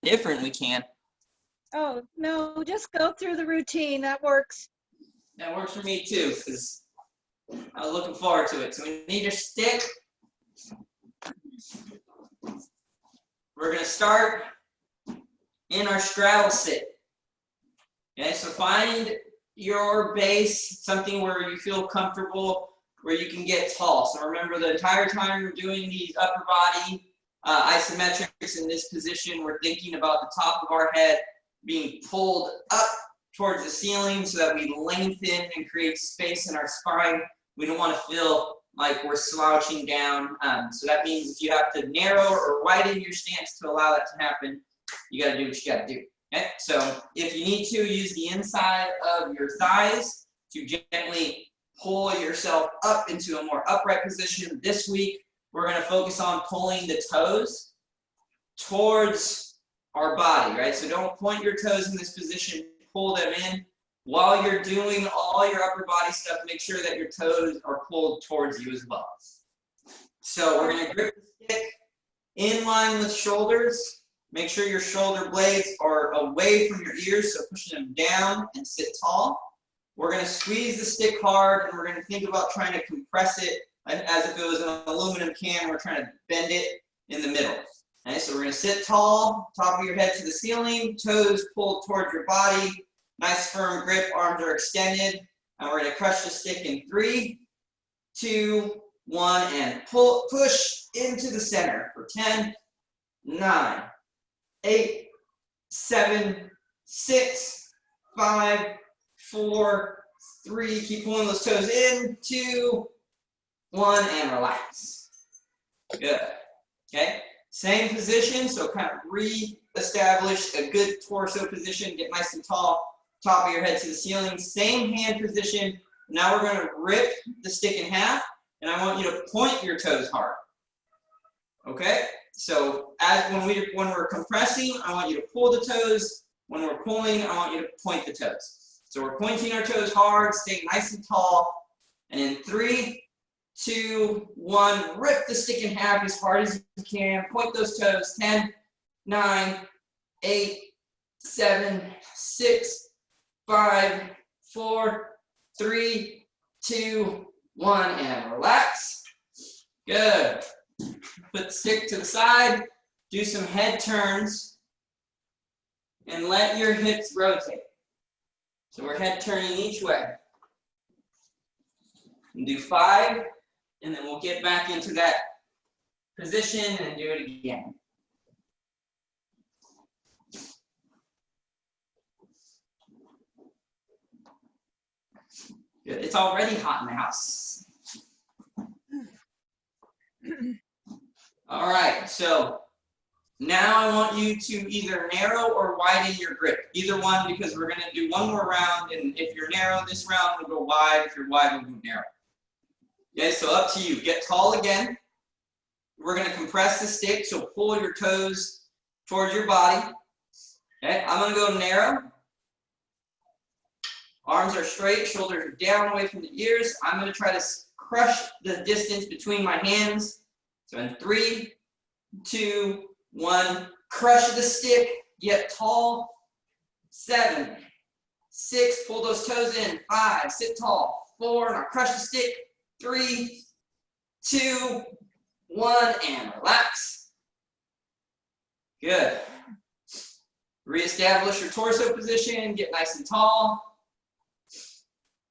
different, we can. Oh, no, just go through the routine. That works. That works for me too, because I was looking forward to it. So we need your stick. We're going to start in our straddle sit. Okay, so find your base, something where you feel comfortable, where you can get tall. So remember, the entire time we're doing these upper body isometrics in this position, we're thinking about the top of our head being pulled up towards the ceiling so that we lengthen and create space in our spine. We don't want to feel like we're slouching down. So that means if you have to narrow or widen your stance to allow that to happen, you got to do what you got to do. Okay? So if you need to, use the inside of your thighs to gently pull yourself up into a more upright position. This week, we're going to focus on pulling the toes towards our body, right? So don't point your toes in this position, pull them in. While you're doing all your upper body stuff, make sure that your toes are pulled towards you as well. So we're going to grip the stick in line with shoulders. Make sure your shoulder blades are away from your ears, so pushing them down and sit tall. We're going to squeeze the stick hard, and we're going to think about trying to compress it as if it was an aluminum can. We're trying to bend it in the middle. Okay, so we're going to sit tall, top of your head to the ceiling, toes pulled towards your body. Nice firm grip, arms are extended. And we're going to crush the stick in 3, 2, 1, and push into the center for 10, 9, 8, 7, 6, 5, 4, 3. Keep pulling those toes in. 2, 1, and relax. Good. Okay. Same position, so kind of re-establish a good torso position. Get nice and tall. Top of your head to the ceiling. Same hand position. Now we're going to rip the stick in half, and I want you to point your toes hard. Okay? So when we're compressing, I want you to pull the toes. When we're pulling, I want you to point the toes. So we're pointing our toes hard, staying nice and tall. And in 3, 2, 1, rip the stick in half as hard as you can. Point those toes. 10, 9, 8, 7, 6, 5, 4, 3, 2, 1, and relax. Good. Put the stick to the side. Do some head turns. And let your hips rotate. So we're head turning each way. And do 5, and then we'll get back into that position and do it again. Good. It's already hot in the house. All right, so now I want you to either narrow or widen your grip. Either one, because we're going to do one more round, and if you're narrow this round, we'll go wide. If you're wide, we'll go narrow. Okay, so up to you. Get tall again. We're going to compress the stick, so pull your toes towards your body. Okay, I'm going to go narrow. Arms are straight, shoulders are down away from the ears. I'm going to try to crush the distance between my hands. So in 3, 2, 1, crush the stick, get tall. 7, 6, pull those toes in. 5, sit tall. 4, now crush the stick. 3, 2, 1, and relax. Good. Reestablish your torso position, get nice and tall.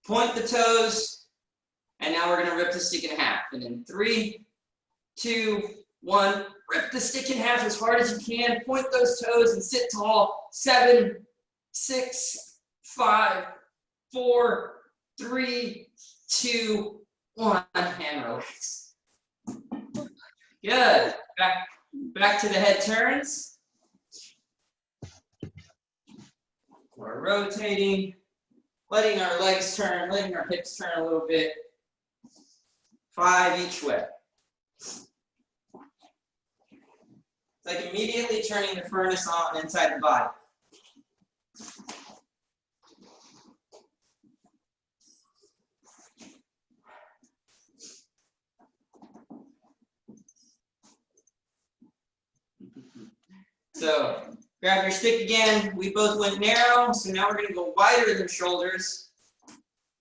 Point the toes, and now we're going to rip the stick in half. And in 3, 2, 1, rip the stick in half as hard as you can. Point those toes and sit tall. 7, 6, 5, 4, 3, 2, 1, and relax. Good. Back to the head turns. We're rotating. Letting our legs turn, letting our hips turn a little bit. 5 each way. It's like immediately turning the furnace on inside the body. So Grab your stick again. We both went narrow, so now we're going to go wider than shoulders.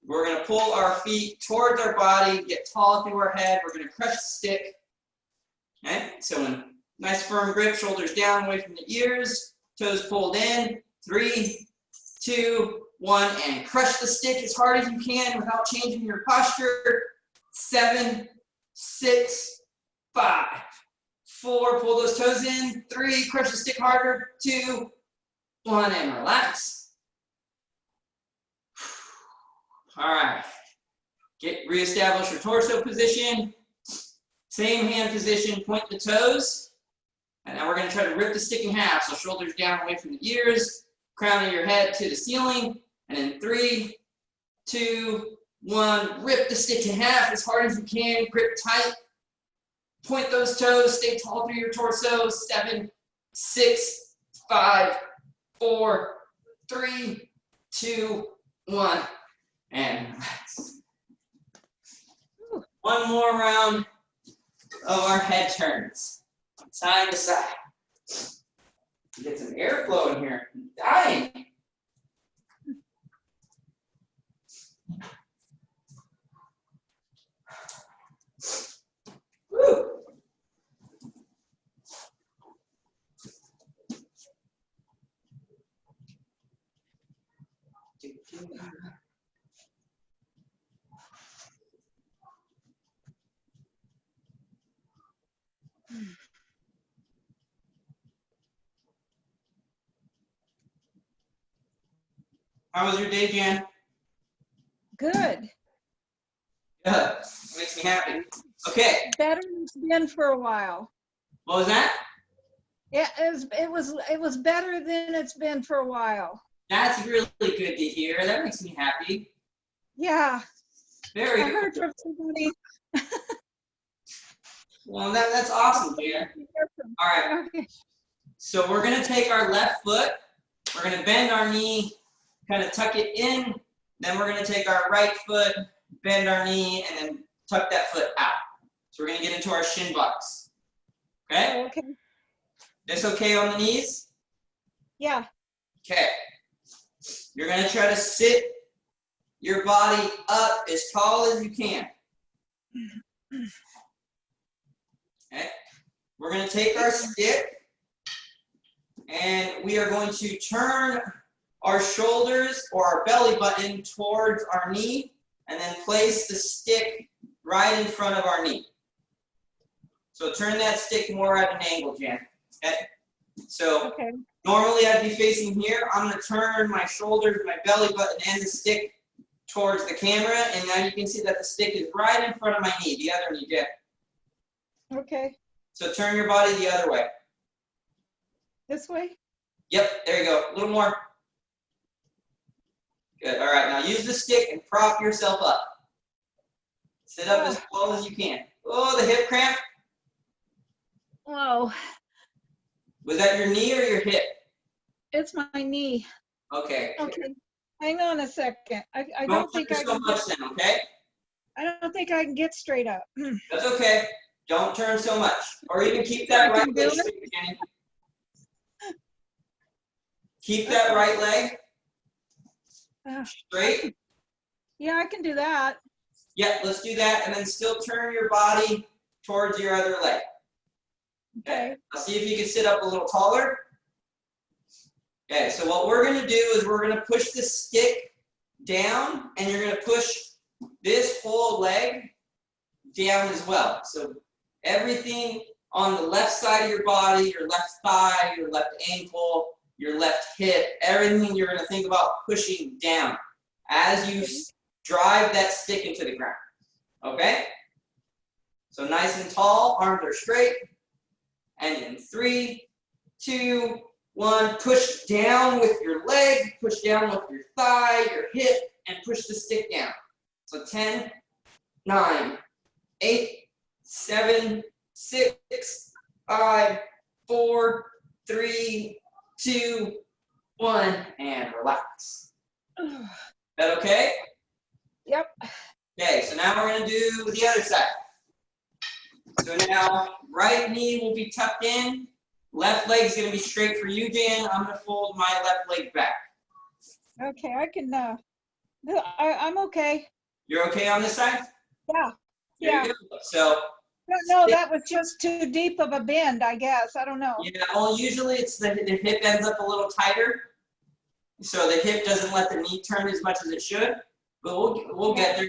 We're going to pull our feet towards our body, get tall through our head. We're going to crush the stick. Okay, so when nice firm grip, shoulders down, away from the ears, toes pulled in. 3, 2, 1, and crush the stick as hard as you can without changing your posture. 7, 6, 5, 4, pull those toes in. 3, crush the stick harder. 2, 1, and relax. All right, reestablish your torso position. Same hand position, point the toes. And now we're going to try to rip the stick in half. So shoulders down away from the ears, crown of your head to the ceiling. And in 3, 2, 1, rip the stick in half as hard as you can. Grip tight. Point those toes. Stay tall through your torso. 7, 6, 5, 4, 3, 2, 1. And relax. One more round of our head turns. Side to side. Get some airflow in here. I'm dying. Woo. How was your day, Jan? Good. Good. Makes me happy. Okay. Better than it's been for a while. What was that? Yeah, it was better than it's been for a while. That's really good to hear. That makes me happy. Yeah. Very I good. heard from somebody. Well, that's awesome, Jan. All right. Okay. So we're going to take our left foot. We're going to bend our knee, kind of tuck it in. Then we're going to take our right foot, bend our knee, and then tuck that foot out. So we're going to get into our shin box. Okay? Okay. This okay on the knees? Yeah. Okay. You're going to try to sit your body up as tall as you can. Okay. We're going to take our stick and we are going to turn our shoulders or our belly button towards our knee and then place the stick right in front of our knee. So turn that stick more at an angle, Jan. Okay. So Okay. normally I'd be facing here. I'm going to turn my shoulders, my belly button, and the stick towards the camera. And now you can see that the stick is right in front of my knee, the other knee, Jan. Okay. So turn your body the other way. This way? Yep, there you go. A little more. Good. All right, now use the stick and prop yourself up. Sit up as tall as you can. Oh, the hip cramp. Oh, Was that your knee or your hip? it's my knee. Okay. Okay. Hang on a second. I don't Don't think turn I so can much then, okay? I don't think I can get straight up. That's okay. Don't turn so much. Or even keep that I right can do leg it. straight, Jenny. Keep that right leg straight. Yeah, I can do that. Yeah, let's do that. And then still turn your body towards your other leg. Okay. I'll see if you can sit up a little taller. Okay, so what we're going to do is we're going to push the stick down, and you're going to push this whole leg down as well. So everything on the left side of your body, your left thigh, your left ankle, your left hip, everything you're going to think about pushing down as you drive that stick into the ground. Okay? So nice and tall, arms are straight. And in 3, 2, 1, push down with your leg, push down with your thigh, your hip, and push the stick down. So 10, 9, 8, 7, 6, 5, 4, 3, 2, 1, and relax. That okay? Yep. Okay, so now we're going to do the other side. So now right knee will be tucked in, Left leg's gonna be straight for you, Jan. I'm gonna fold my left leg back. Okay, I can, I'm okay. You're okay on this side? Yeah, There yeah. you go. So, No, that was just too deep of a bend, I guess. I don't know. yeah, well, usually it's the hip ends up a little tighter. So the hip doesn't let the knee turn as much as it should. But we'll get there.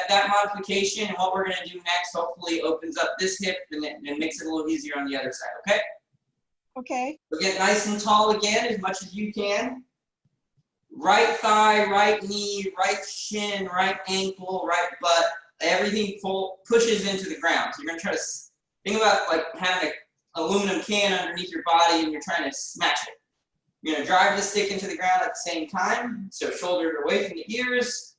That modification and what we're gonna do next hopefully opens up this hip and makes it a little easier on the other side, okay? Okay. So get nice and tall again as much as you can. Right thigh, right knee, right shin, right ankle, right butt, everything pushes into the ground. So you're gonna try to think about like having an aluminum can underneath your body and you're trying to smash it. You're gonna drive the stick into the ground at the same time. So shoulders away from the ears,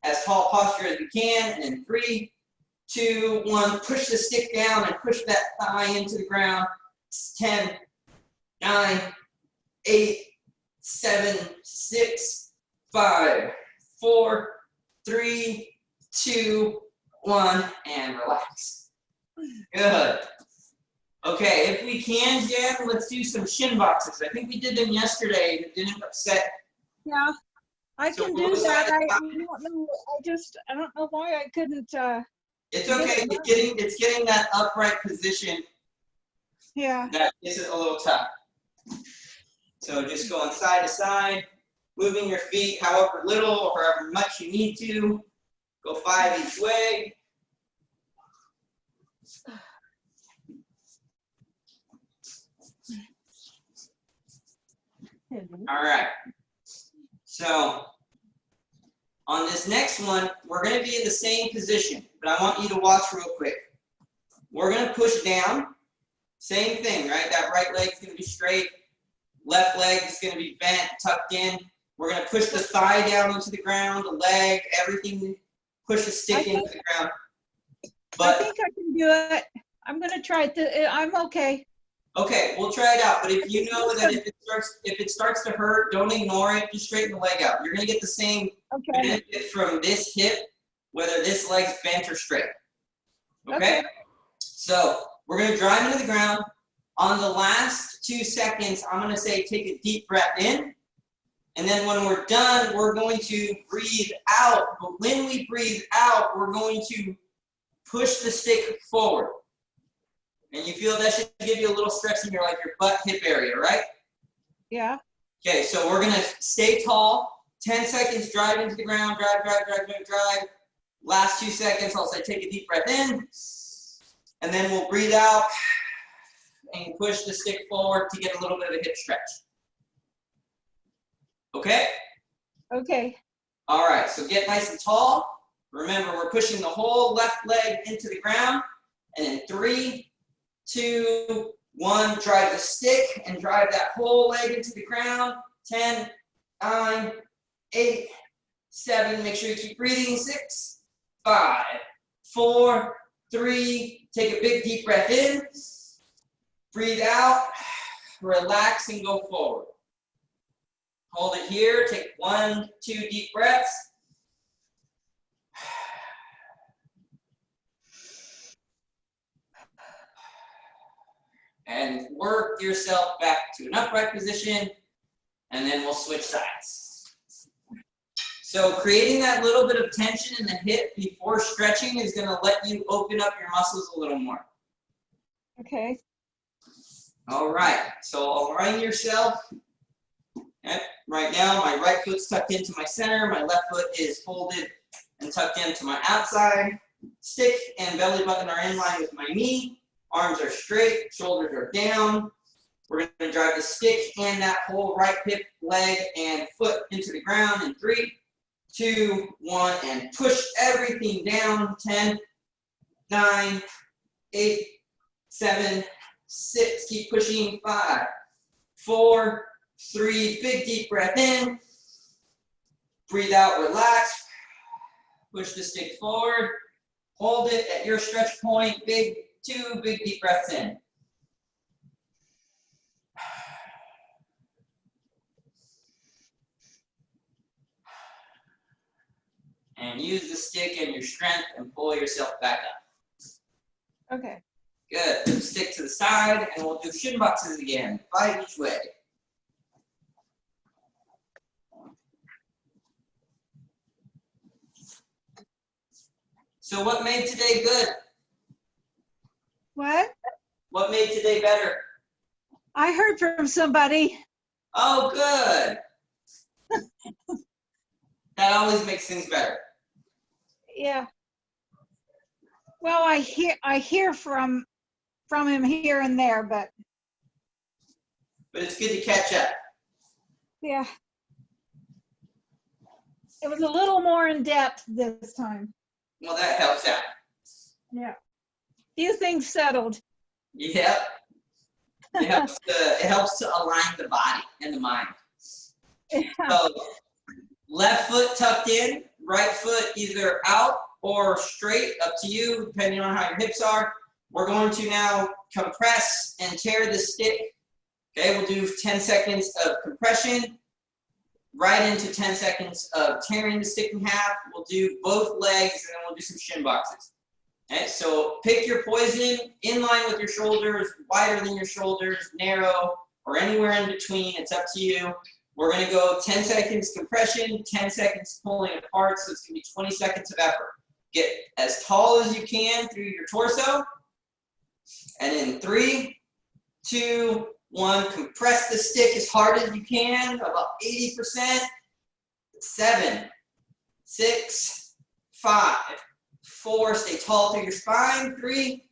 as tall posture as we can, and in 3, 2, 1, push the stick down and push that thigh into the ground. 10, 9, 8, 7, 6, 5, 4, 3, 2, 1, and relax. Good. Okay, if we can, Jen, let's do some shin boxes. I think we did them yesterday and it didn't upset. Yeah, I So can we'll do decide that. I about- don't know. I don't know why I couldn't, It's okay. It's getting that upright position yeah. that is a little tough. So just going side to side, moving your feet however little or however much you need to. Go 5 each way. All right. So on this next one, we're going to be in the same position, but I want you to watch real quick. We're going to push down. Same thing, right? That right leg's going to be straight. Left leg is going to be bent, tucked in. We're going to push the thigh down into the ground, the leg, everything. Push the stick into the ground. I think I can do it. I'm gonna try it. I'm okay. Okay, we'll try it out. But if you know that if it starts to hurt, don't ignore it. Just straighten the leg out. You're gonna get the same benefit from this hip, whether this leg's bent or straight. Okay? So we're gonna drive into the ground. On the last 2 seconds, I'm gonna say take a deep breath in. And then when we're done, we're going to breathe out. But when we breathe out, we're going to push the stick forward. And you feel that should give you a little stretch in your butt hip area, right? Yeah. Okay, so we're gonna stay tall. 10 seconds, drive into the ground, drive. Last 2 seconds, I'll say take a deep breath in. And then we'll breathe out and push the stick forward to get a little bit of a hip stretch. Okay? Okay. All right, so get nice and tall. Remember, we're pushing the whole left leg into the ground. And in 3, 2, 1, drive the stick and drive that whole leg into the ground. 10, 9, 8, 7, make sure you keep breathing. 6, 5, 4, 3, take a big deep breath in. Breathe out, relax and go forward. Hold it here, take 1, 2 deep breaths. And work yourself back to an upright position, and then we'll switch sides. So creating that little bit of tension in the hip before stretching is gonna let you open up your muscles a little more. Okay. All right, so align yourself. Okay. Right now, my right foot's tucked into my center, my left foot is folded and tucked into my outside. Stick and belly button are in line with my knee. Arms are straight, shoulders are down. We're going to drive the stick and that whole right hip, leg, and foot into the ground in 3, 2, 1, and push everything down. 10, 9, 8, 7, 6. Keep pushing. 5, 4, 3. Big deep breath in. Breathe out, relax. Push the stick forward. Hold it at your stretch point. 2 big deep breaths in. And use the stick and your strength and pull yourself back up. Okay. Good. Put the stick to the side, and we'll do shin boxes again, 5 each way. So what made today good? What? What made today better? I heard from somebody. Oh, good. That always makes things better. Yeah. Well, I hear from him here and there, but But it's good to catch up. yeah. It was a little more in depth this time. Well, that helps out. Yeah. Few things settled. Yep. It helps to align the body and the mind. Yeah. So left foot tucked in, right foot either out or straight, up to you, depending on how your hips are. We're going to now compress and tear the stick. Okay, we'll do 10 seconds of compression, right into 10 seconds of tearing the stick in half. We'll do both legs, and then we'll do some shin boxes. Okay, so pick your poison, in line with your shoulders, wider than your shoulders, narrow, or anywhere in between. It's up to you. We're going to go 10 seconds compression, 10 seconds pulling apart, so it's going to be 20 seconds of effort. Get as tall as you can through your torso. And in 3, 2, 1, compress the stick as hard as you can, about 80%. 7, 6, 5, 4, stay tall through your spine. 3,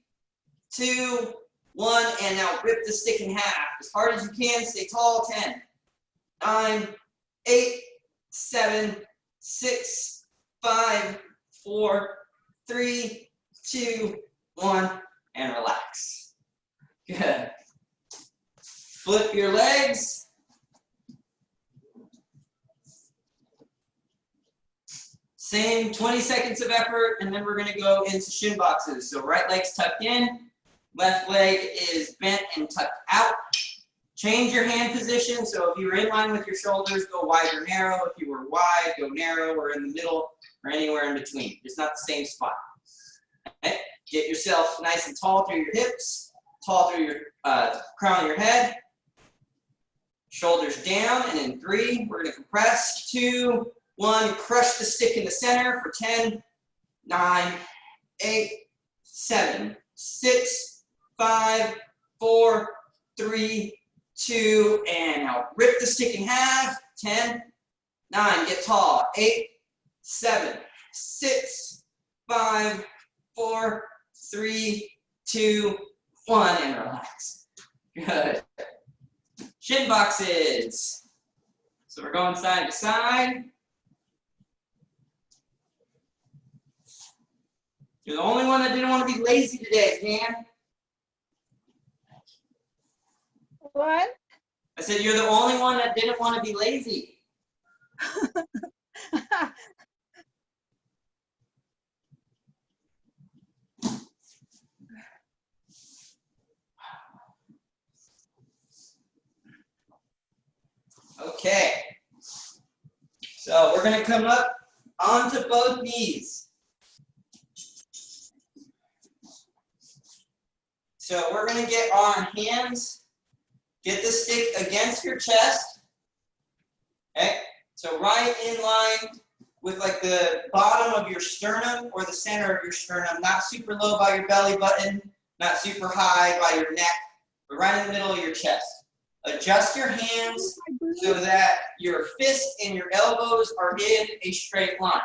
2, 1, and now rip the stick in half. As hard as you can, stay tall. 10, 9, 8, 7, 6, 5, 4, 3, 2, 1, and relax. Good. Flip your legs. Same 20 seconds of effort, and then we're going to go into shin boxes. So right leg's tucked in, left leg is bent and tucked out. Change your hand position. So if you were in line with your shoulders, go wide or narrow. If you were wide, go narrow or in the middle or anywhere in between. It's not the same spot. Okay? Get yourself nice and tall through your hips, tall through your crown of your head. Shoulders down, and in 3, we're going to compress. 2, 1, crush the stick in the center for 10, 9, 8, 7, 6, 5, 4, 3, 2, and now rip the stick in half. 10, 9, get tall. 8, 7, 6, 5, 4, 3, 2, 1, and relax. Good. Shin boxes. So we're going side to side. You're the only one that didn't want to be lazy today, Dan. What? I said you're the only one that didn't want to be lazy. Okay. So we're going to come up onto both knees. So we're going to get our hands, get the stick against your chest. Okay. So right in line with like the bottom of your sternum or the center of your sternum, not super low by your belly button, not super high by your neck, but right in the middle of your chest. Adjust your hands so that your fists and your elbows are in a straight line.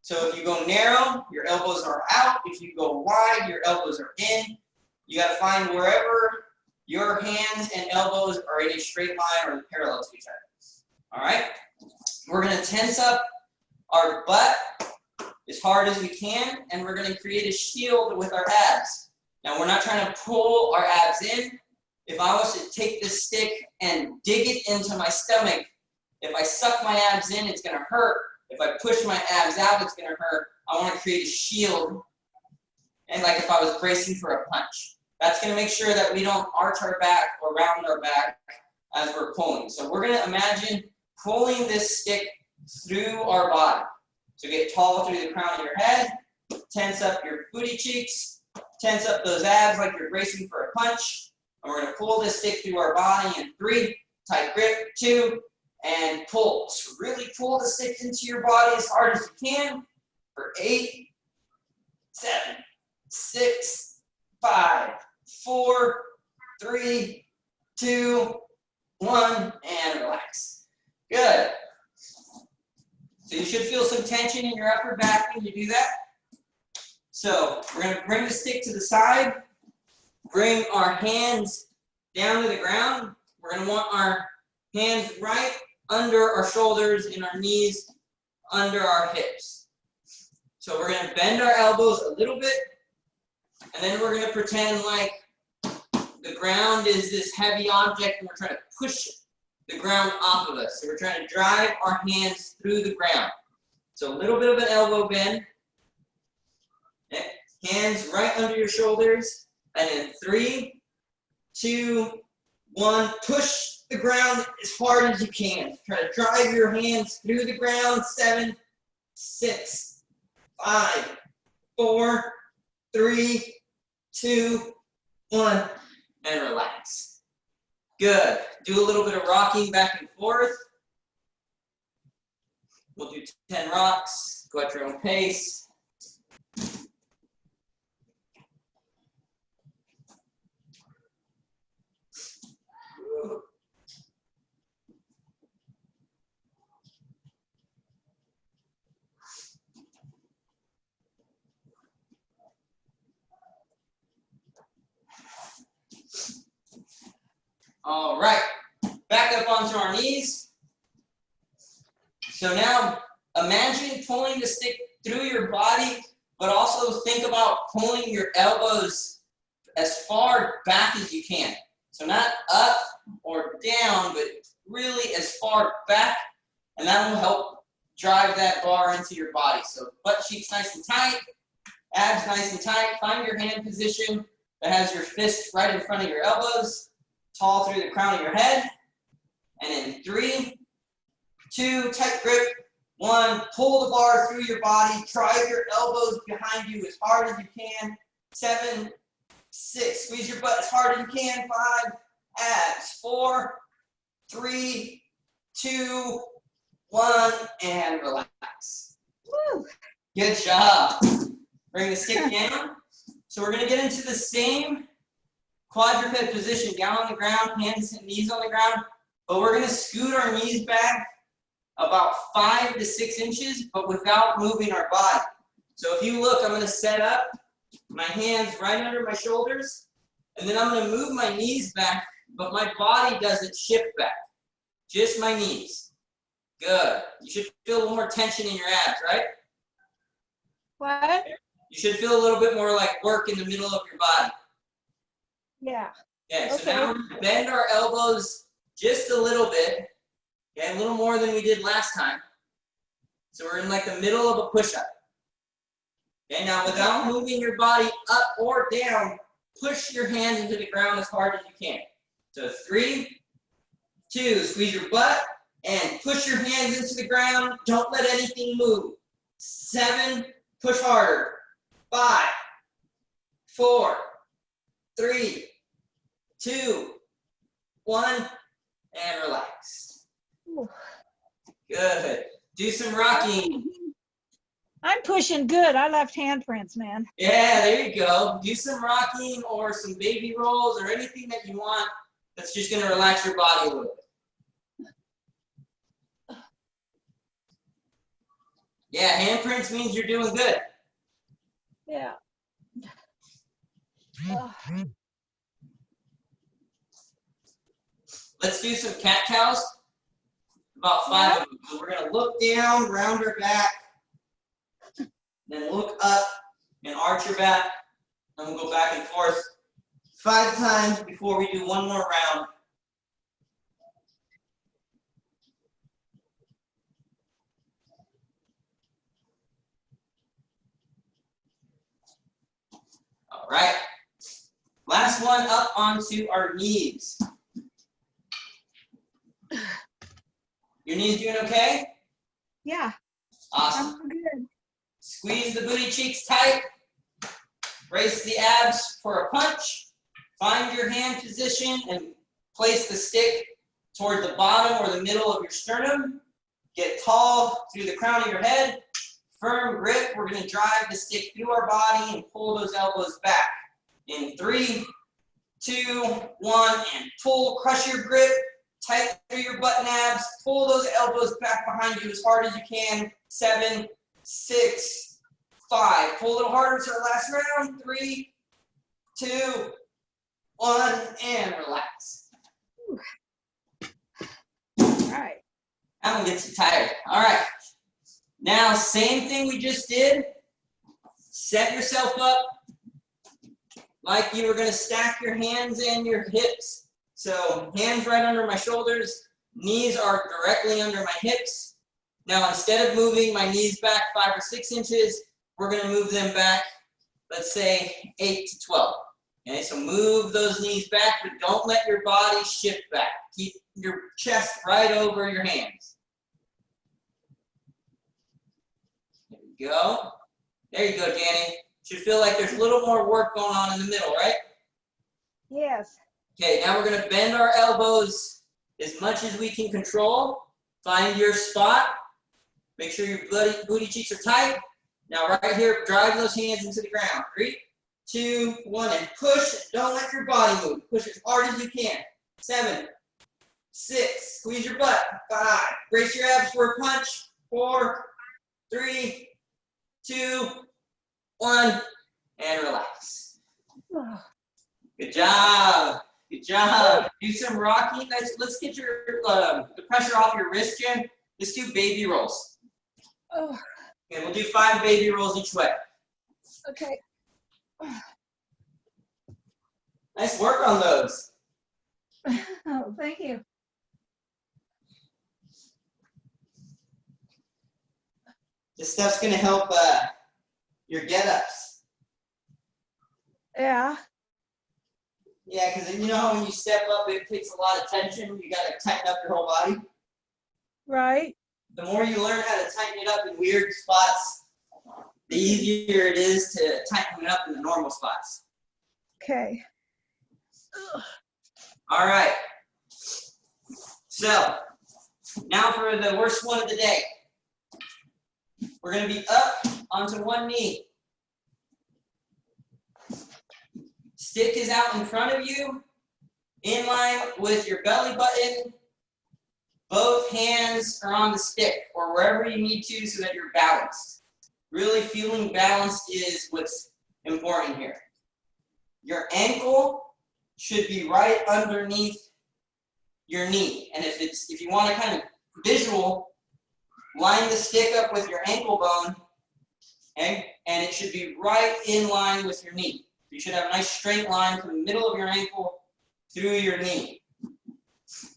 So if you go narrow, your elbows are out. If you go wide, your elbows are in. You got to find wherever your hands and elbows are in a straight line or parallel to each other. All right? We're going to tense up our butt as hard as we can, and we're going to create a shield with our abs. Now, we're not trying to pull our abs in. If I was to take this stick and dig it into my stomach, if I suck my abs in, it's going to hurt. If I push my abs out, it's going to hurt. I want to create a shield, and like if I was bracing for a punch. That's going to make sure that we don't arch our back or round our back as we're pulling. So we're going to imagine pulling this stick through our body. So get tall through the crown of your head, tense up your booty cheeks, tense up those abs like you're bracing for a punch. And we're gonna pull this stick through our body in 3, tight grip, 2, and pull. So really pull the stick into your body as hard as you can for 8, 7, 6, 5, 4, 3, 2, 1, and relax. Good. So you should feel some tension in your upper back when you do that. So we're going to bring the stick to the side, bring our hands down to the ground. We're going to want our hands right under our shoulders and our knees under our hips. So we're going to bend our elbows a little bit, and then we're going to pretend like the ground is this heavy object and we're trying to push the ground off of us. So we're trying to drive our hands through the ground. So a little bit of an elbow bend. Okay. Hands right under your shoulders. And in 3, 2, 1, push the ground as hard as you can. Try to drive your hands through the ground. 7, 6, 5, 4, 3, 2, 1, and relax. Good. Do a little bit of rocking back and forth. We'll do 10 rocks. Go at your own pace. All right, back up onto our knees. So now imagine pulling the stick through your body, but also think about pulling your elbows as far back as you can. So not up or down, but really as far back, and that will help drive that bar into your body. So butt cheeks nice and tight, abs nice and tight. Find your hand position that has your fist right in front of your elbows. Tall through the crown of your head. And in 3, 2, tight grip. 1, pull the bar through your body. Drive your elbows behind you as hard as you can. 7, 6, squeeze your butt as hard as you can. 5, abs. 4, 3, 2, 1, and relax. Woo. Good job. Bring the stick down. So we're gonna get into the same quadruped position, down on the ground, hands and knees on the ground, but we're going to scoot our knees back about 5 to 6 inches, but without moving our body. So if you look, I'm going to set up my hands right under my shoulders, and then I'm going to move my knees back, but my body doesn't shift back, just my knees. Good. You should feel a little more tension in your abs, right? What? You should feel a little bit more like work in the middle of your body. Yeah. Okay, so Okay. now we're going to bend our elbows just a little bit. Okay, a little more than we did last time. So we're in like the middle of a push-up. Okay, now without moving your body up or down, push your hands into the ground as hard as you can. So 3, 2, squeeze your butt and push your hands into the ground. Don't let anything move. 7, push harder. 5, 4, 3, 2, 1, and relax. Ooh. Good. Do some rocking. I'm pushing good. I left handprints, man. Yeah, there you go. Do some rocking or some baby rolls or anything that you want that's just going to relax your body a little bit. Yeah, handprints means you're doing good. Yeah. Let's do some cat-cows. About 5 of them. So we're going to look down, round our back, then look up and arch your back, and we'll go back and forth 5 times before we do one more round. All right. Last one, up onto our knees. Your knees doing okay? Yeah. Awesome. I'm good. Squeeze the booty cheeks tight. Brace the abs for a punch. Find your hand position and place the stick toward the bottom or the middle of your sternum. Get tall through the crown of your head. Firm grip. We're going to drive the stick through our body and pull those elbows back. In 3, 2, 1, and pull. Crush your grip. Tight through your butt and abs. Pull those elbows back behind you as hard as you can. 7, 6, 5. Pull a little harder to the last round. 3, 2, 1, and relax. All right. That one gets you tired. All right. Now, same thing we just did. Set yourself up like you were going to stack your hands and your hips. So hands right under my shoulders, knees are directly under my hips. Now, instead of moving my knees back 5 or 6 inches, we're going to move them back, let's say 8 to 12. Okay, so move those knees back, but don't let your body shift back. Keep your chest right over your hands. There you go. There you go, Danny. Should feel like there's a little more work going on in the middle, right? Yes. Okay, now we're going to bend our elbows as much as we can control. Find your spot. Make sure your booty cheeks are tight. Now right here, drive those hands into the ground. 3, 2, 1, and push. Don't let your body move. Push as hard as you can. 7, 6, squeeze your butt. 5, brace your abs for a punch. 4, 3, 2, 1, and relax. Good job. Good job. Do some rocking. Let's get your the pressure off your wrist, Jen. Let's do baby rolls. Oh. Okay, we'll do 5 baby rolls each way. Okay. Nice work on those. Oh, thank you. This stuff's gonna help your get-ups. Yeah. Yeah, because you know how when you step up, it takes a lot of tension. You gotta tighten up your whole body. Right. The more you learn how to tighten it up in weird spots, the easier it is to tighten it up in the normal spots. Okay. All right. So, now for the worst one of the day. We're going to be up onto one knee. Stick is out in front of you, in line with your belly button. Both hands are on the stick or wherever you need to so that you're balanced. Really feeling balanced is what's important here. Your ankle should be right underneath your knee. And if you want to kind of visual, line the stick up with your ankle bone, okay? And it should be right in line with your knee. You should have a nice straight line from the middle of your ankle through your knee.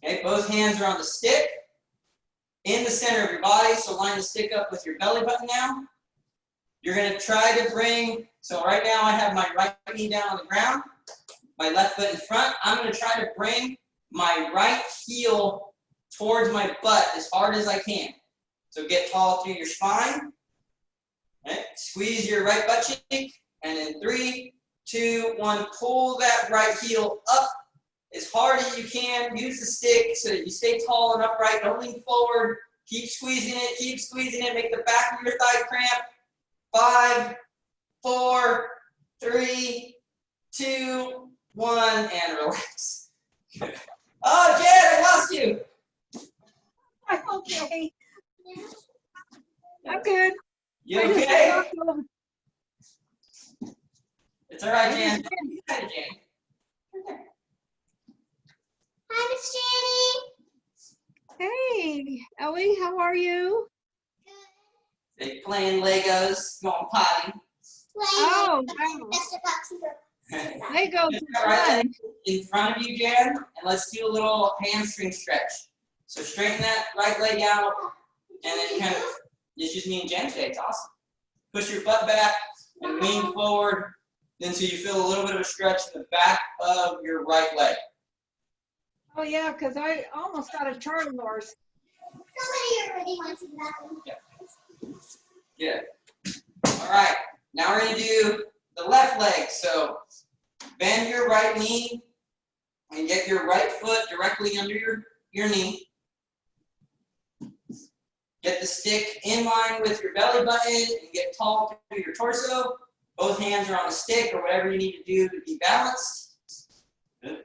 Okay, both hands are on the stick, in the center of your body, so line the stick up with your belly button now. You're going to try to bring, so right now I have my right knee down on the ground, my left foot in front. I'm going to try to bring my right heel towards my butt as hard as I can. So get tall through your spine. Okay. Squeeze your right butt cheek, and in 3, 2, 1, pull that right heel up as hard as you can. Use the stick so that you stay tall and upright. Don't lean forward. Keep squeezing it. Keep squeezing it. Make the back of your thigh cramp. 5, 4, 3, 2, 1, and relax. Oh, Jen, I lost you. Okay. I'm good. You okay? It's all right, Jan. Hi, Jan. Hi, Miss Jenny. Hey, Ellie, how are you? They playing Legos, going potty. Oh, wow. Legos are Right fun. in front of you, Jan, and let's do a little hamstring stretch. So straighten that right leg out, and then kind of, it's just me and Jen today, it's awesome. Push your butt back and lean forward, then so you feel a little bit of a stretch in the back of your right leg. Oh, yeah, because I almost got a Charlie horse. Somebody already wants to do that one. Good. All right, now we're gonna do the left leg. So bend your right knee and get your right foot directly under your knee. Get the stick in line with your belly button and get tall through your torso. Both hands are on the stick or whatever you need to do to be balanced. Good.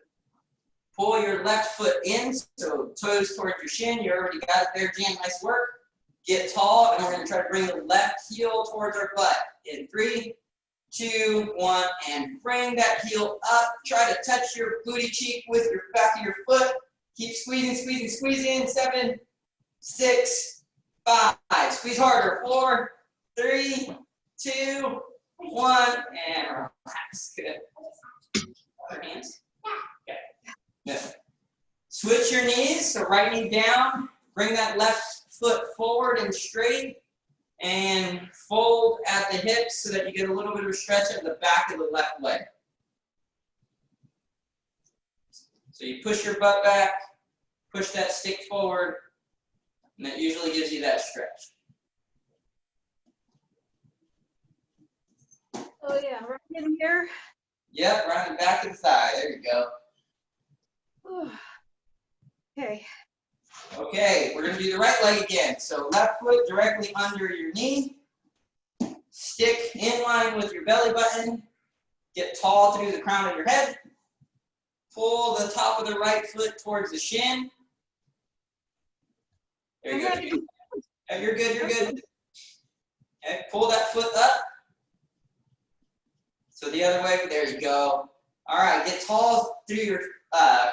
Pull your left foot in, so toes towards your shin. You already got it there, Jan. Nice work. Get tall, and we're going to try to bring the left heel towards our butt. In 3, 2, 1, and bring that heel up. Try to touch your booty cheek with your back of your foot. Keep squeezing, squeezing, squeezing. 7, 6, 5. Squeeze harder. 4, 3, 2, 1, and relax. Good. Other hands. Okay. Good. Switch your knees. So right knee down. Bring that left foot forward and straight. And fold at the hips so that you get a little bit of a stretch at the back of the left leg. So you push your butt back, push that stick forward, and that usually gives you that stretch. Oh yeah, right in here. Yep, right on the back of the thigh. There you go. Whew. Okay. Okay, we're going to do the right leg again. So left foot directly under your knee. Stick in line with your belly button. Get tall through the crown of your head. Pull the top of the right foot towards the shin. There you go. Yeah, you're good, you're good. Okay, pull that foot up. So the other way, there you go. All right, get tall through your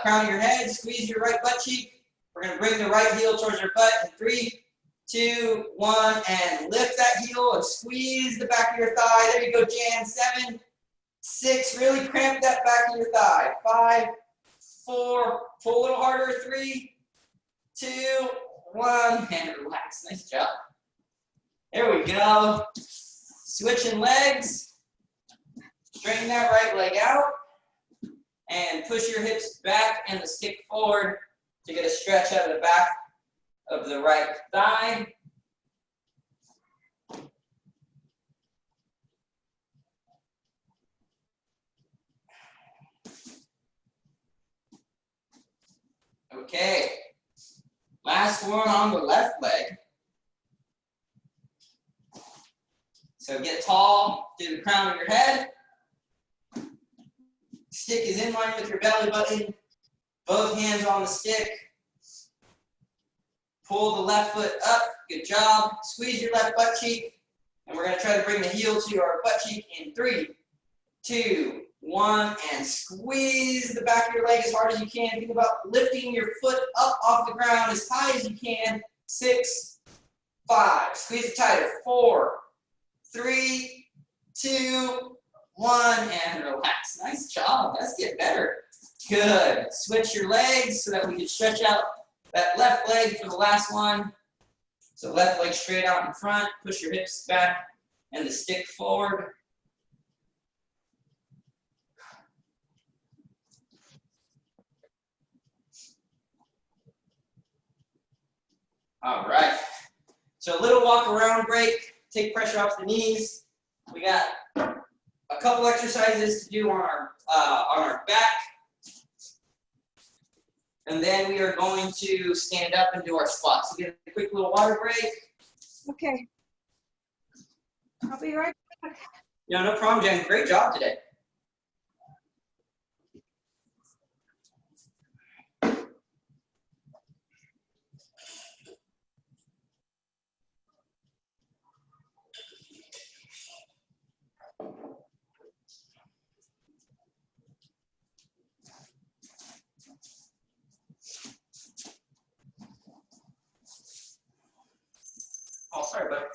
crown of your head. Squeeze your right butt cheek. We're going to bring the right heel towards your butt in 3, 2, 1, and lift that heel and squeeze the back of your thigh. There you go, Jan. 7, 6, really cramp that back of your thigh. 5, 4, pull a little harder. 3, 2, 1, and relax. Nice job. There we go. Switching legs. Straighten that right leg out. And push your hips back and the stick forward to get a stretch out of the back of the right thigh. Okay, last one on the left leg. So get tall through the crown of your head. Stick is in line with your belly button. Both hands on the stick. Pull the left foot up. Good job. Squeeze your left butt cheek. And we're going to try to bring the heel to our butt cheek in 3, 2, 1. And squeeze the back of your leg as hard as you can. Think about lifting your foot up off the ground as high as you can. 6, 5. Squeeze it tighter. 4, 3, 2, 1. And relax. Nice job. Let's get better. Good. Switch your legs so that we can stretch out that left leg for the last one. So left leg straight out in front. Push your hips back and the stick forward. All right. So a little walk around break. Take pressure off the knees. We got a couple exercises to do on our back. And then we are going to stand up and do our squats. So get a quick little water break. Okay. I'll be right back. Yeah, no problem, Jen. Great job today. Oh, sorry, buddy.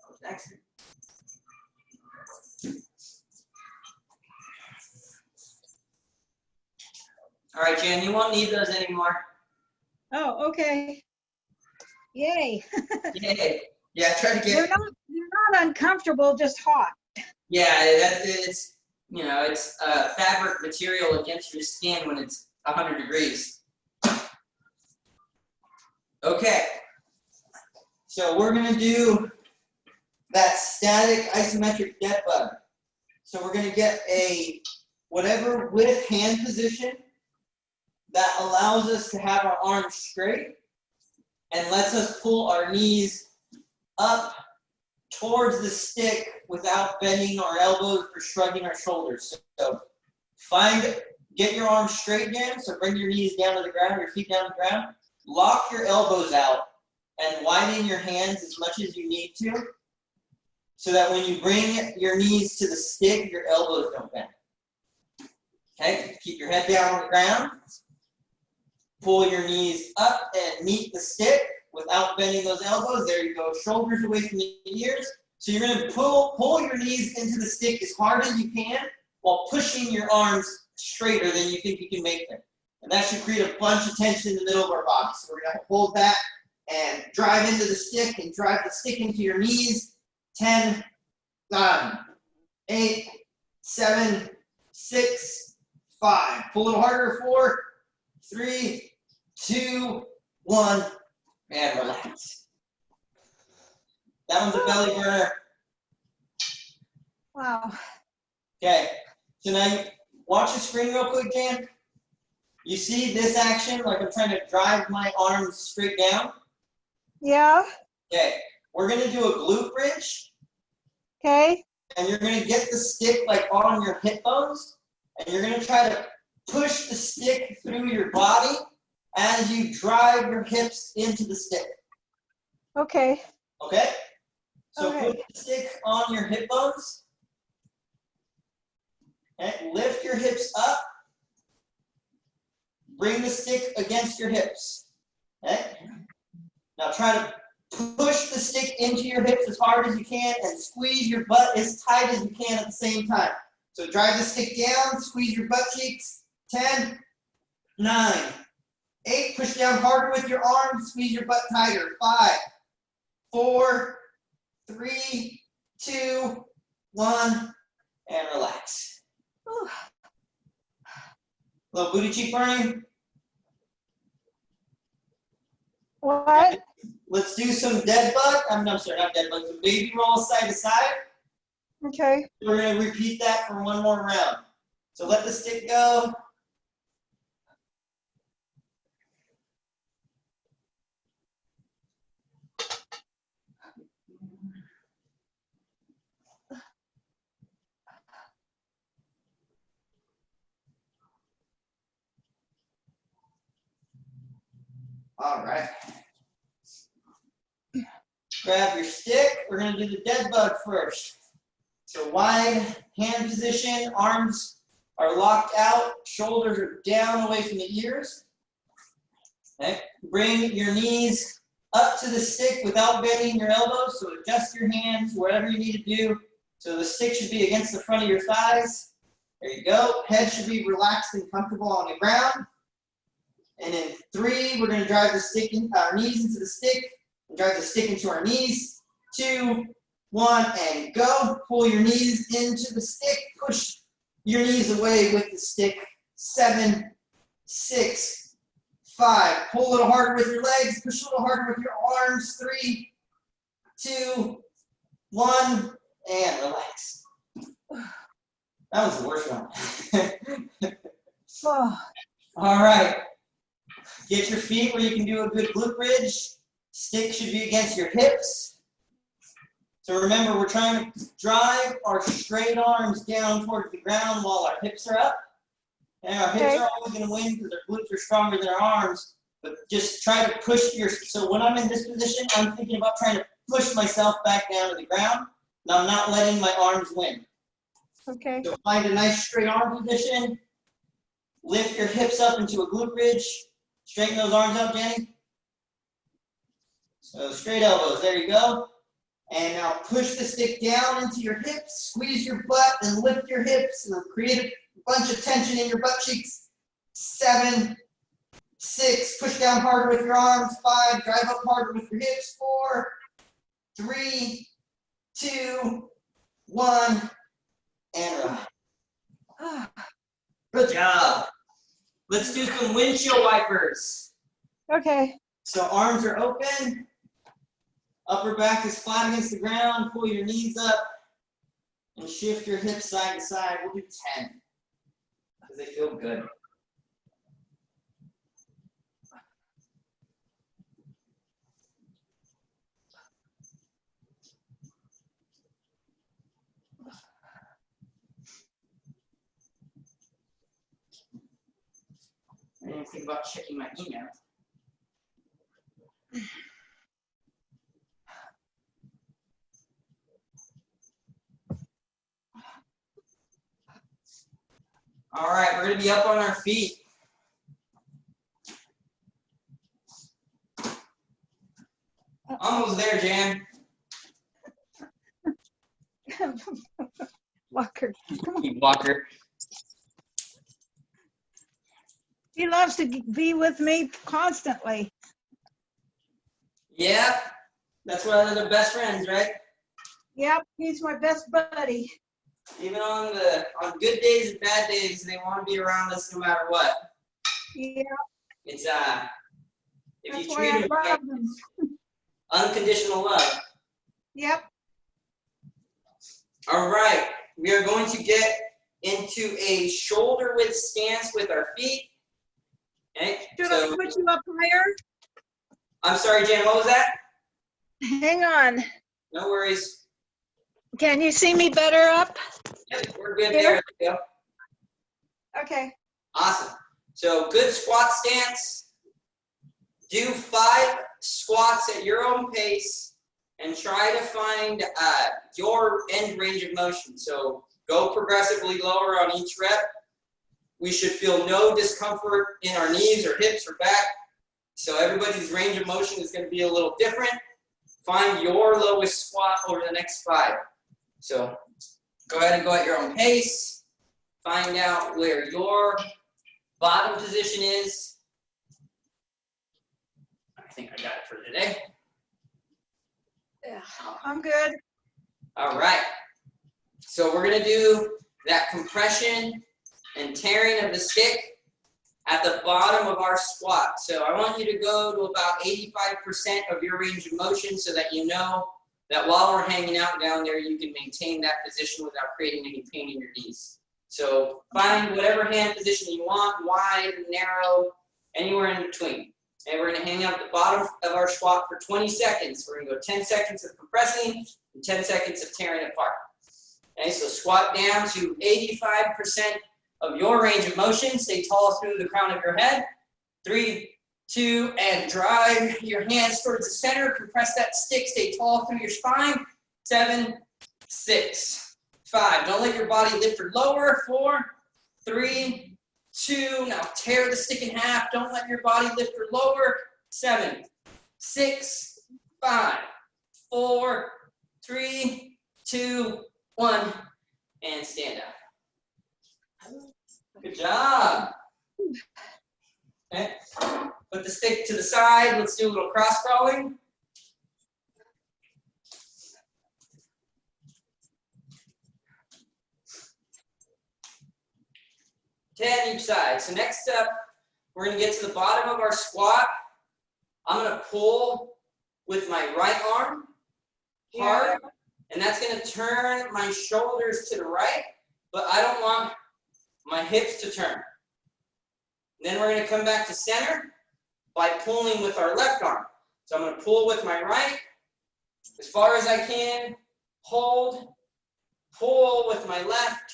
What's next? All right, Jan, you won't need those anymore. Oh, okay. Yay. Yay. Yeah, try to They're get. not uncomfortable, just hot. Yeah, it's it's fabric material against your skin when it's 100 degrees. Okay. So we're gonna do that static isometric dead bug. So we're going to get a whatever with hand position that allows us to have our arms straight and lets us pull our knees up towards the stick without bending our elbows or shrugging our shoulders. So get your arms straight again. So bring your knees down to the ground, your feet down to the ground. Lock your elbows out and widen your hands as much as you need to, so that when you bring your knees to the stick, your elbows don't bend. Okay, keep your head down on the ground. Pull your knees up and meet the stick without bending those elbows. There you go, shoulders away from the ears. So you're gonna pull your knees into the stick as hard as you can while pushing your arms straighter than you think you can make them. And that should create a bunch of tension in the middle of our body. So we're gonna hold that and drive into the stick and drive the stick into your knees. 10, 9, 8, 7, 6, 5. Pull a little harder. 4, 3, 2, 1, and relax. That one's a belly burner. Wow. Okay, so now you watch the screen real quick, Jan. You see this action, like I'm trying to drive my arms straight down? Yeah. Okay, we're gonna do a glute bridge, Okay. and you're gonna get the stick like on your hip bones, and you're gonna try to push the stick through your body as you drive your hips into the stick. Okay. Okay? So Okay. put the stick on your hip bones. Okay, lift your hips up. Bring the stick against your hips. Okay? Now try to push the stick into your hips as hard as you can and squeeze your butt as tight as you can at the same time. So drive the stick down, squeeze your butt cheeks. 10, 9, 8, push down harder with your arms, squeeze your butt tighter. 5, 4, 3, 2, 1, and relax. Whew. Little booty cheek burning. What? Let's do some dead bug. I'm sorry, not dead bug, some baby roll side to side. Okay. We're going to repeat that for one more round. So let the stick go. All right. Grab your stick. We're going to do the dead bug first. So wide hand position, arms are locked out, shoulders are down away from the ears. Okay. Bring your knees up to the stick without bending your elbows. So adjust your hands, whatever you need to do. So the stick should be against the front of your thighs. There you go. Head should be relaxed and comfortable on the ground. And in 3, we're going to drive the stick our knees into the stick and drive the stick into our knees. 2, 1, and go. Pull your knees into the stick. Push your knees away with the stick. 7, 6, 5. Pull a little harder with your legs. Push a little harder with your arms. 3, 2, 1, and relax. That was the worst one. Oh. All right. Get your feet where you can do a good glute bridge. Stick should be against your hips. So remember, we're trying to drive our straight arms down towards the ground while our hips are up. And our hips are always going to win because our glutes are stronger than our arms. But just try to push so when I'm in this position, I'm thinking about trying to push myself back down to the ground. And I'm not letting my arms win. Okay. So find a nice straight arm position. Lift your hips up into a glute bridge. Straighten those arms out, Jenny. So straight elbows, there you go. And now push the stick down into your hips, squeeze your butt and lift your hips and create a bunch of tension in your butt cheeks. 7, 6, push down harder with your arms. 5, drive up harder with your hips. 4, 3, 2, 1, and relax. Good job. Let's do some windshield wipers. Okay. So arms are open. Upper back is flat against the ground. Pull your knees up and shift your hips side to side. We'll do 10 because they feel good. I didn't think about checking my email. All right, we're gonna be up on our feet. Almost there, Jan. Walker. Walker. He loves to be with me constantly. Yeah, that's why they're the best friends, right? Yep, he's my best buddy. Even on good days and bad days, they want to be around us no matter what. Yeah, It's if that's you why treat I them love right, him. unconditional love. Yep. All right, we are going to get into a shoulder width stance with our feet. Okay, Should I put you up higher? I'm sorry, Jan, what was that? Hang on. No worries. Can you see me better up? Yep, we're good Here? there. There we go. Okay. Awesome. So good squat stance. Do 5 squats at your own pace and try to find your end range of motion. So go progressively lower on each rep. We should feel no discomfort in our knees or hips or back. So everybody's range of motion is going to be a little different. Find your lowest squat over the next 5. So go ahead and go at your own pace. Find out where your bottom position is. I think I got it for today. Yeah, I'm good. All right. So we're going to do that compression and tearing of the stick at the bottom of our squat. So I want you to go to about 85% of your range of motion so that you know that while we're hanging out down there, you can maintain that position without creating any pain in your knees. So find whatever hand position you want, wide, narrow, anywhere in between. And we're going to hang out at the bottom of our squat for 20 seconds. We're going to go 10 seconds of compressing and 10 seconds of tearing apart. Okay, so squat down to 85% of your range of motion. Stay tall through the crown of your head. 3, 2, and drive your hands towards the center. Compress that stick. Stay tall through your spine. 7, 6, 5. Don't let your body lift or lower. 4, 3, 2. Now tear the stick in half. Don't let your body lift or lower. 7, 6, 5, 4, 3, 2, 1, and stand up. Good job. Okay. Put the stick to the side. Let's do a little cross crawling. Ten each side. So next up, we're going to get to the bottom of our squat. I'm going to pull with my right arm hard, and that's going to turn my shoulders to the right, but I don't want my hips to turn. Then we're going to come back to center by pulling with our left arm. So I'm going to pull with my right as far as I can, hold, pull with my left.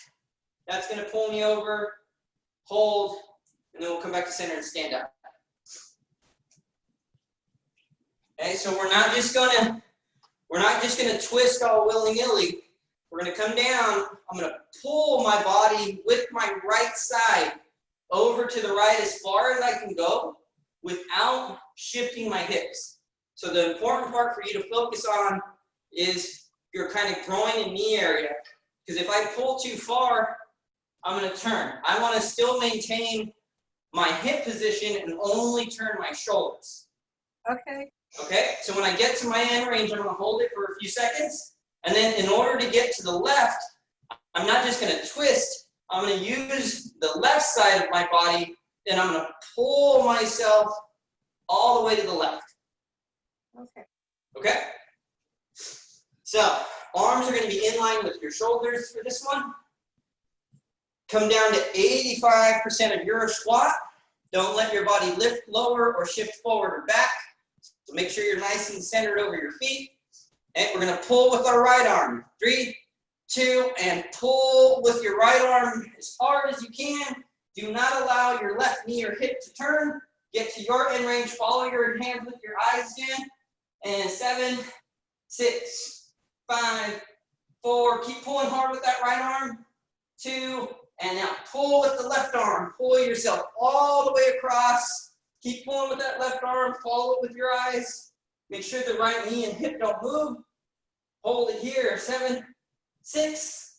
That's going to pull me over, hold, and then we'll come back to center and stand up. Okay, so we're not just gonna twist all willy-nilly. We're gonna come down. I'm gonna pull my body with my right side over to the right as far as I can go without shifting my hips. So the important part for you to focus on is your kind of groin and knee area. Because if I pull too far, I'm gonna turn. I wanna still maintain my hip position and only turn my shoulders. Okay. Okay, so when I get to my end range, I'm going to hold it for a few seconds. And then in order to get to the left, I'm not just going to twist. I'm going to use the left side of my body, and I'm going to pull myself all the way to the left. Okay. Okay? So, arms are going to be in line with your shoulders for this one. Come down to 85% of your squat. Don't let your body lift lower or shift forward or back. So make sure you're nice and centered over your feet. And we're going to pull with our right arm. 3, 2, and pull with your right arm as hard as you can. Do not allow your left knee or hip to turn. Get to your end range. Follow your hands with your eyes again. And 7, 6, 5, 4. Keep pulling hard with that right arm. 2, and now pull with the left arm. Pull yourself all the way across. Keep pulling with that left arm. Follow it with your eyes. Make sure the right knee and hip don't move. Hold it here. 7, 6,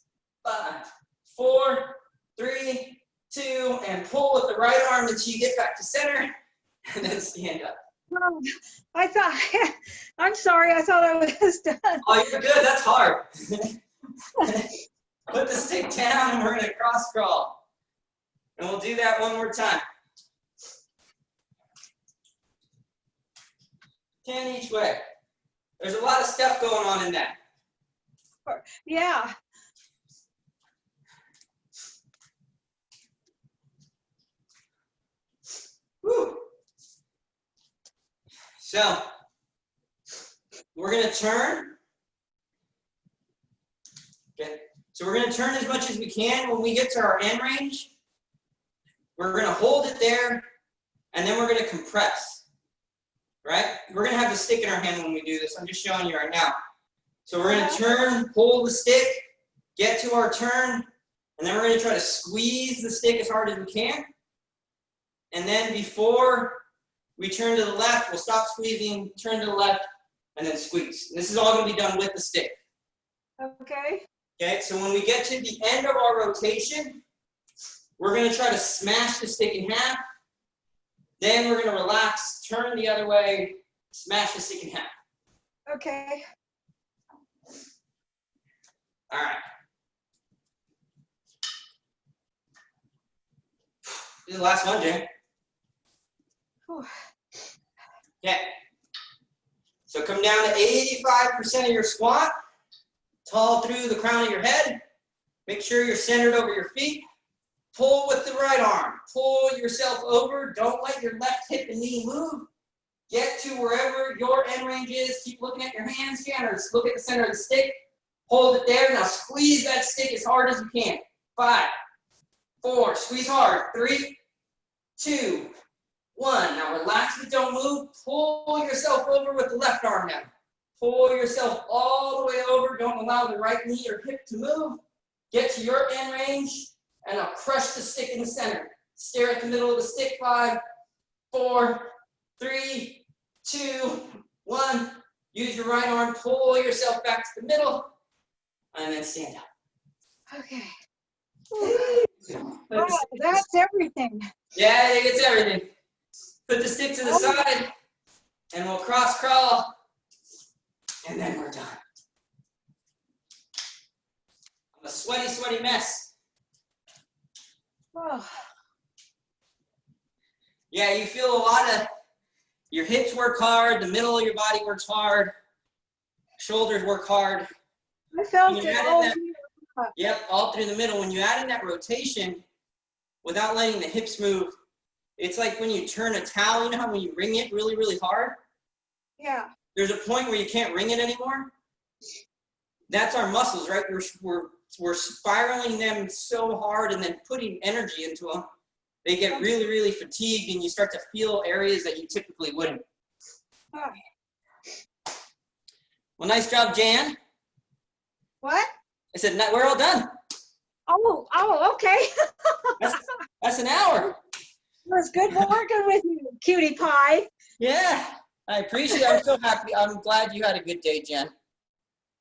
5, 4, 3, 2, and pull with the right arm until you get back to center, and then stand up. Oh, I'm sorry, I thought I was done. Oh, you're good. That's hard. Put the stick down, and we're going to cross crawl. And we'll do that one more time. 10 each way. There's a lot of stuff going on in that. Yeah. Whew. So, we're going to turn. Okay. So we're going to turn as much as we can. When we get to our end range, we're going to hold it there, and then we're going to compress. Right? We're going to have the stick in our hand when we do this. I'm just showing you right now. So we're going to turn, pull the stick, get to our turn, and then we're going to try to squeeze the stick as hard as we can. And then before we turn to the left, we'll stop squeezing, turn to the left, and then squeeze. And this is all going to be done with the stick. Okay. Okay, so when we get to the end of our rotation, we're going to try to smash the stick in half. Then we're going to relax, turn the other way, smash the stick in half. Okay. All right. This is the last one, Jen. Whew. Okay. So come down to 85% of your squat. Tall through the crown of your head. Make sure you're centered over your feet. Pull with the right arm. Pull yourself over. Don't let your left hip and knee move. Get to wherever your end range is. Keep looking at your hands again, or look at the center of the stick. Hold it there. Now squeeze that stick as hard as you can. 5, 4, squeeze hard. 3, 2, 1. Now relax but don't move. Pull yourself over with the left arm now. Pull yourself all the way over. Don't allow the right knee or hip to move. Get to your end range, and I'll crush the stick in the center. Stare at the middle of the stick. 5, 4, 3, 2, 1. Use your right arm. Pull yourself back to the middle, and then stand up. Okay. Oh, that's everything. Yeah, I think it's everything. Put the stick to the side, and we'll cross crawl, and then we're done. I'm a sweaty, sweaty mess. Oh. Yeah, you feel a lot of, your hips work hard, the middle of your body works hard, shoulders work hard. I felt When you it add in all that- here. Yep, all through the middle. When you add in that rotation, without letting the hips move, it's like when you turn a towel, you know how when you wring it really, really hard? Yeah. There's a point where you can't wring it anymore. That's our muscles, right? We're spiraling them so hard and then putting energy into them. They get really, really fatigued, and you start to feel areas that you typically wouldn't. Oh. Well, nice job, Jan. What? I said, we're all done. Oh, okay. That's an hour. It was good working with you, cutie pie. Yeah, I appreciate it. I'm so happy. I'm glad you had a good day, Jen.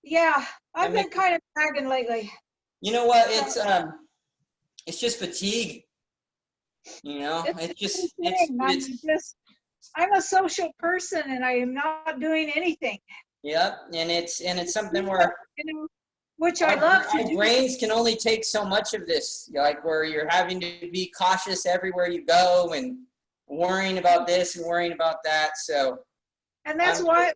Yeah, I've been kind of dragging lately. You know what? It's just fatigue. You know, I'm a social person, and I am not doing anything. Yep, and it's something where Which I love to do. Our brains can only take so much of this, like where you're having to be cautious everywhere you go and worrying about this and worrying about that. So, and that's why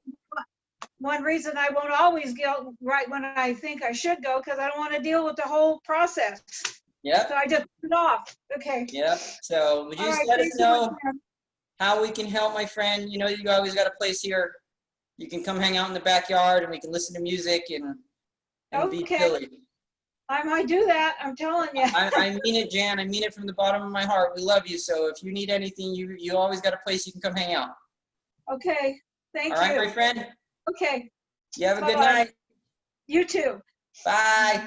one reason I won't always go right when I think I should go, because I don't want to deal with the whole process. Yep. So I just put it off. Okay. Yep. So would you All just right, let us thank you, my know friend. how we can help, my friend? You know, you always got a place here. You can come hang out in the backyard and we can listen to music and be Okay. silly. I might do that, I'm telling you. I mean it, Jan. I mean it from the bottom of my heart. We love you. So if you need anything, you always got a place you can come hang out. Okay, thank All right, you. my friend. Okay, You have a good Bye-bye. night. You too. Bye.